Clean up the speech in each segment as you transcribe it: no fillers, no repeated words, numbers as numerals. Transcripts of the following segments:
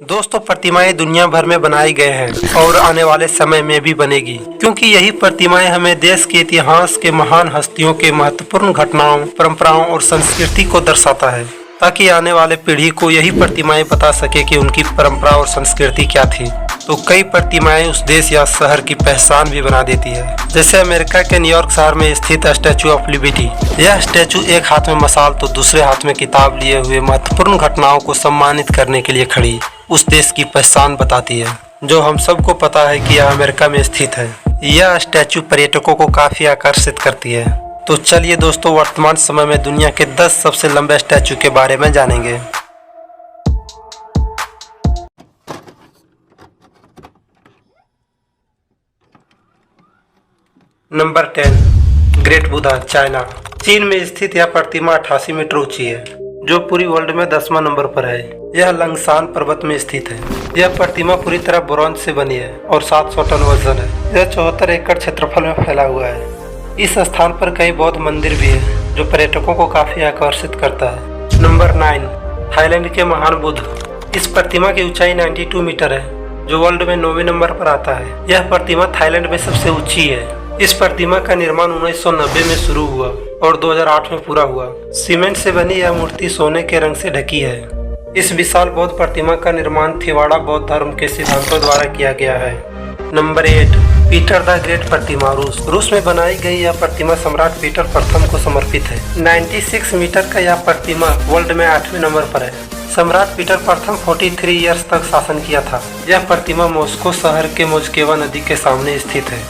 दोस्तों, प्रतिमाएं दुनिया भर में बनाई गए हैं और आने वाले समय में भी बनेगी, क्योंकि यही प्रतिमाएं हमें देश के इतिहास के महान हस्तियों के महत्वपूर्ण घटनाओं, परंपराओं और संस्कृति को दर्शाता है, ताकि आने वाले पीढ़ी को यही प्रतिमाएं बता सके कि उनकी परंपरा और संस्कृति क्या थी। तो कई प्रतिमाएं उस देश या शहर की पहचान भी बना देती है, जैसे अमेरिका के न्यूयॉर्क शहर में स्थित स्टैचू ऑफ लिबर्टी। यह स्टैचू एक हाथ में मशाल तो दूसरे हाथ में किताब लिए हुए महत्वपूर्ण घटनाओं को सम्मानित करने के लिए खड़ी उस देश की पहचान बताती है, जो हम सबको पता है कि यह अमेरिका में स्थित है। यह स्टैचू पर्यटकों को काफी आकर्षित करती है। तो चलिए दोस्तों, वर्तमान समय में दुनिया के 10 सबसे लंबे स्टैचू के बारे में जानेंगे। Number 10, great Buddha, China. चीन में स्थित यह प्रतिमा 88 मीटर ऊंची है, जो पूरी वर्ल्ड में 10वां नंबर पर है। यह लंगशान पर्वत में स्थित है। यह प्रतिमा पूरी तरह ब्रोंज से बनी है और 700 टन वजन है। यह 74 एकड़ क्षेत्रफल में फैला हुआ है। इस स्थान पर कई बौद्ध मंदिर भी है, जो पर्यटकों को काफी आकर्षित करता है। नंबर 9, थाईलैंड के महान बुद्ध। इस प्रतिमा की ऊंचाई 92 मीटर है, जो वर्ल्ड में 9वें नंबर पर आता है। यह प्रतिमा थाईलैंड में सबसे ऊंची है। इस प्रतिमा का निर्माण 1990 में शुरू हुआ और 2008 में पूरा हुआ। सीमेंट से बनी यह मूर्ति सोने के रंग से ढकी है। इस विशाल बौद्ध प्रतिमा का निर्माण थिवाड़ा बौद्ध धर्म के सिद्धांतों द्वारा किया गया है। नंबर 8, पीटर द ग्रेट प्रतिमा, रूस में बनाई गई यह प्रतिमा सम्राट पीटर प्रथम को समर्पित है। 96 मीटर का यह प्रतिमा वर्ल्ड में 8वें नंबर पर है। सम्राट पीटर प्रथम 43 ईयर्स तक शासन किया था। यह प्रतिमा मॉस्को शहर के मोस्केवा नदी के सामने स्थित है।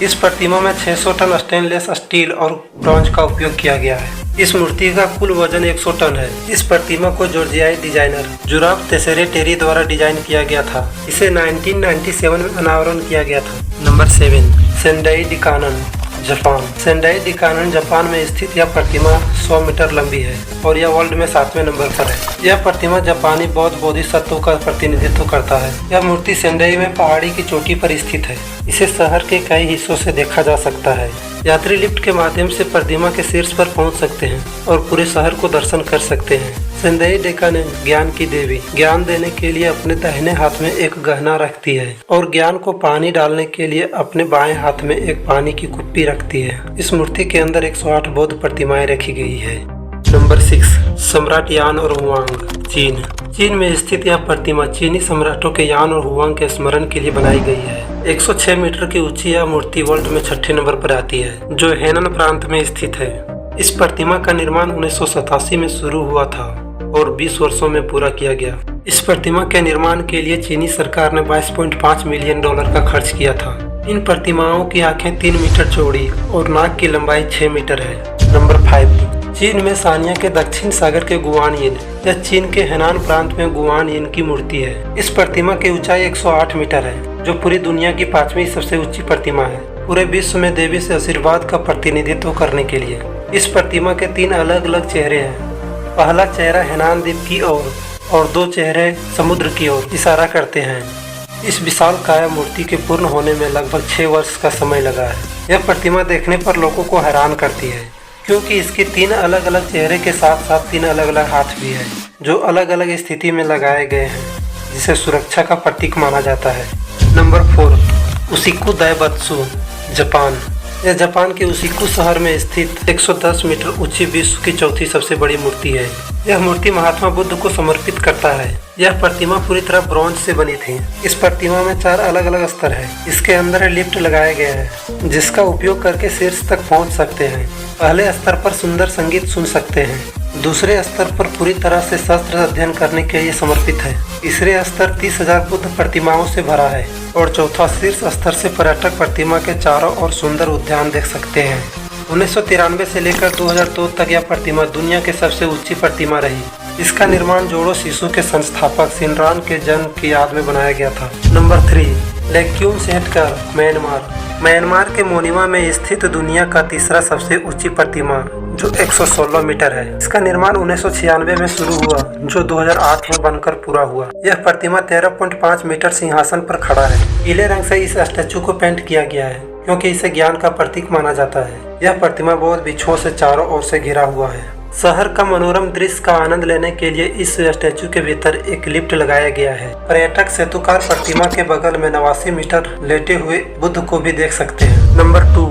इस प्रतिमा में 600 टन स्टेनलेस स्टील और ब्रॉन्ज का उपयोग किया गया है। इस मूर्ति का कुल वजन 100 टन है। इस प्रतिमा को जॉर्जियाई डिजाइनर जुराफ तेसेरे टेरी द्वारा डिजाइन किया गया था। इसे 1997 में अनावरण किया गया था। Number 7, Sendai Daikannon, Japan. Sendai Daikannon Japan में स्थित यह प्रतिमा 100 मीटर लंबी है और यह वर्ल्ड में 7वें नंबर पर है। यह प्रतिमा जापानी बौद्ध बोधिसत्वों का प्रतिनिधित्व करता है। यह मूर्ति सेंडाई में पहाड़ी की चोटी पर स्थित है। इसे शहर के कई हिस्सों से देखा जा सकता है। यात्री लिफ्ट के माध्यम से प्रतिमा के शीर्ष पर पहुंच सकते हैं और पूरे शहर को दर्शन कर सकते हैं। सेंडाई डिकानन ज्ञान की देवी, ज्ञान देने के लिए अपने दाहिने हाथ में एक गहना रखती है और ज्ञान को पानी डालने के लिए अपने बाएं हाथ में एक पानी की कुप्पी रखती है। इस मूर्ति के अंदर 108 बौद्ध प्रतिमाएं रखी गई है। नंबर 6, सम्राट यान और हुआंग, चीन। चीन में स्थित यह प्रतिमा चीनी सम्राटों के यान और हुआंग के स्मरण के लिए बनाई गई है। 106 मीटर की ऊंची यह मूर्ति वर्ल्ड में 6ठे नंबर पर आती है, जो हेनन प्रांत में स्थित है। इस प्रतिमा का निर्माण 1987 में शुरू हुआ था और 20 वर्षों में पूरा किया गया। इस प्रतिमा के निर्माण के लिए चीनी सरकार ने $22.5 मिलियन का खर्च किया था। इन प्रतिमाओं की आंखें 3 मीटर चौड़ी और नाक की लंबाई 6 मीटर है। नंबर 5, चीन में सानिया के दक्षिण सागर के गुआनयिन। यह चीन के हेनान प्रांत में गुआनयिन की मूर्ति है। इस प्रतिमा की ऊंचाई 108 मीटर है, जो पूरी दुनिया की 5वीं सबसे ऊंची प्रतिमा है, पूरे विश्व में देवी से आशीर्वाद का प्रतिनिधित्व करने के लिए। इस प्रतिमा के 3 अलग अलग चेहरे हैं। पहला चेहरा हेनान द्वीप की ओर और 2 चेहरे समुद्र की ओर इशारा करते हैं। इस विशाल काया मूर्ति के पूर्ण होने में लगभग 6 वर्ष का समय लगा है। यह प्रतिमा देखने पर लोगों को हैरान करती है, क्योंकि इसके 3 अलग अलग चेहरे के साथ साथ 3 अलग अलग हाथ भी है, जो अलग अलग स्थिति में लगाए गए हैं, जिसे सुरक्षा का प्रतीक माना जाता है। Number 4, Ushiku Daibutsu, Japan. यह जापान के उशिकु शहर में स्थित 110 मीटर ऊंची विश्व की चौथी सबसे बड़ी मूर्ति है। यह मूर्ति महात्मा बुद्ध को समर्पित करता है। यह प्रतिमा पूरी तरह ब्रॉन्ज से बनी थी। इस प्रतिमा में 4 अलग अलग स्तर है। इसके अंदर लिफ्ट लगाए गए हैं, जिसका उपयोग करके शीर्ष तक पहुंच सकते हैं। पहले स्तर पर सुंदर संगीत सुन सकते हैं। दूसरे स्तर पर पूरी तरह से शास्त्र अध्ययन करने के लिए समर्पित है। तीसरे स्तर 30,000 बुद्ध प्रतिमाओं से भरा है और चौथा शीर्ष स्तर से पर्यटक प्रतिमा के चारों ओर सुंदर उद्यान देख सकते हैं। 1993 से लेकर 2002 तक यह प्रतिमा दुनिया की सबसे ऊंची प्रतिमा रही। इसका निर्माण जोड़ो शिशु के संस्थापक सिनरान के जन्म की याद में बनाया गया था। Number 3, Laykyun Sekkya, Myanmar. Myanmar के मोनिमा में स्थित दुनिया का तीसरा सबसे ऊंची प्रतिमा, जो 116 मीटर है। इसका निर्माण 1996 में शुरू हुआ, जो 2008 में बनकर पूरा हुआ। यह प्रतिमा 13.5 मीटर सिंहासन पर खड़ा है। पीले रंग से इस स्टैचू को पेंट किया गया है, क्योंकि इसे ज्ञान का प्रतीक माना जाता है। यह प्रतिमा बौद्ध बिच्छुओं से चारों ओर से घिरा हुआ है। शहर का मनोरम दृश्य का आनंद लेने के लिए इस स्टैचू के भीतर एक लिफ्ट लगाया गया है। पर्यटक सेतुकार प्रतिमा के बगल में 89 मीटर लेटे हुए बुद्ध को भी देख सकते हैं। Number 2,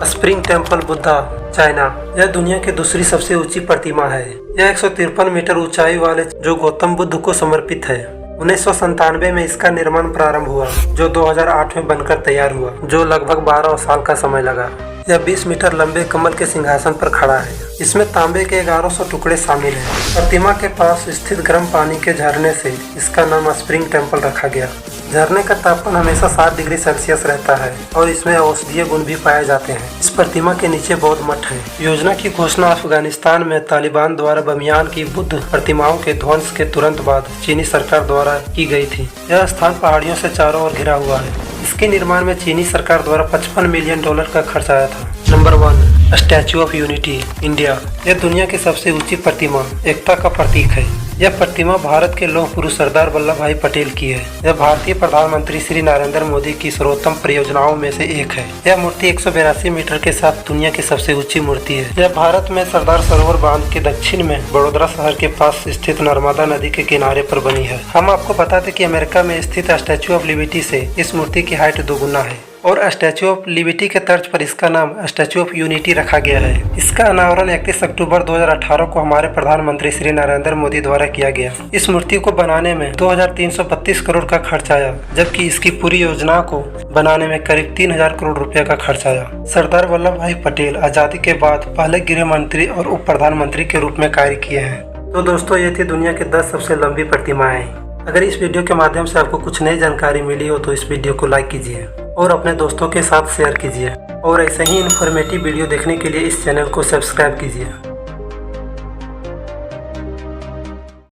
spring temple Buddha, China. यह दुनिया की दूसरी सबसे ऊंची प्रतिमा है। यह 153 मीटर ऊंचाई वाले जो गौतम बुद्ध को समर्पित है। 1997 में इसका निर्माण प्रारंभ हुआ, जो 2008 में बनकर तैयार हुआ, जो लगभग 12 साल का समय लगा। यह 20 मीटर लंबे कमल के सिंहासन पर खड़ा है। इसमें तांबे के 1100 टुकड़े शामिल हैं। प्रतिमा के पास स्थित गर्म पानी के झरने से इसका नाम स्प्रिंग टेम्पल रखा गया। झरने का तापमान हमेशा 7 डिग्री सेल्सियस रहता है और इसमें औषधीय गुण भी पाए जाते हैं। इस प्रतिमा के नीचे बौद्ध मठ है। योजना की घोषणा अफगानिस्तान में तालिबान द्वारा बमियान की बुद्ध प्रतिमाओं के ध्वंस के तुरंत बाद चीनी सरकार द्वारा की गई थी। यह स्थान पहाड़ियों से चारों ओर घिरा हुआ है। इसके निर्माण में चीनी सरकार द्वारा $55 मिलियन का खर्च आया था। Number 1, statue of unity, India. यह दुनिया की सबसे ऊंची प्रतिमा एकता का प्रतीक है। यह प्रतिमा भारत के लौह पुरुष सरदार वल्लभ भाई पटेल की है। यह भारतीय प्रधानमंत्री श्री नरेंद्र मोदी की सर्वोत्तम परियोजनाओं में से एक है। यह मूर्ति 182 मीटर के साथ दुनिया की सबसे ऊंची मूर्ति है। यह भारत में सरदार सरोवर बांध के दक्षिण में बड़ोदरा शहर के पास स्थित नर्मदा नदी के किनारे पर बनी है। हम आपको बता दें कि अमेरिका में स्थित स्टैचू ऑफ लिबर्टी से इस मूर्ति की हाइट 2 गुना है और स्टैचू ऑफ लिबर्टी के तर्ज पर इसका नाम स्टैचू ऑफ यूनिटी रखा गया है। इसका अनावरण 31 अक्टूबर 2018 को हमारे प्रधानमंत्री श्री नरेंद्र मोदी द्वारा किया गया। इस मूर्ति को बनाने में 2332 करोड़ का खर्च आया, जबकि इसकी पूरी योजना को बनाने में करीब 3000 करोड़ रुपए का खर्च आया। सरदार वल्लभ भाई पटेल आजादी के बाद पहले गृह मंत्री और उप प्रधानमंत्री के रूप में कार्य किए हैं। तो दोस्तों, ये थी दुनिया की 10 सबसे लंबी प्रतिमाएं। अगर इस वीडियो के माध्यम से आपको कुछ नई जानकारी मिली हो तो इस वीडियो को लाइक कीजिए और अपने दोस्तों के साथ शेयर कीजिए और ऐसे ही इन्फॉर्मेटिव वीडियो देखने के लिए इस चैनल को सब्सक्राइब कीजिए।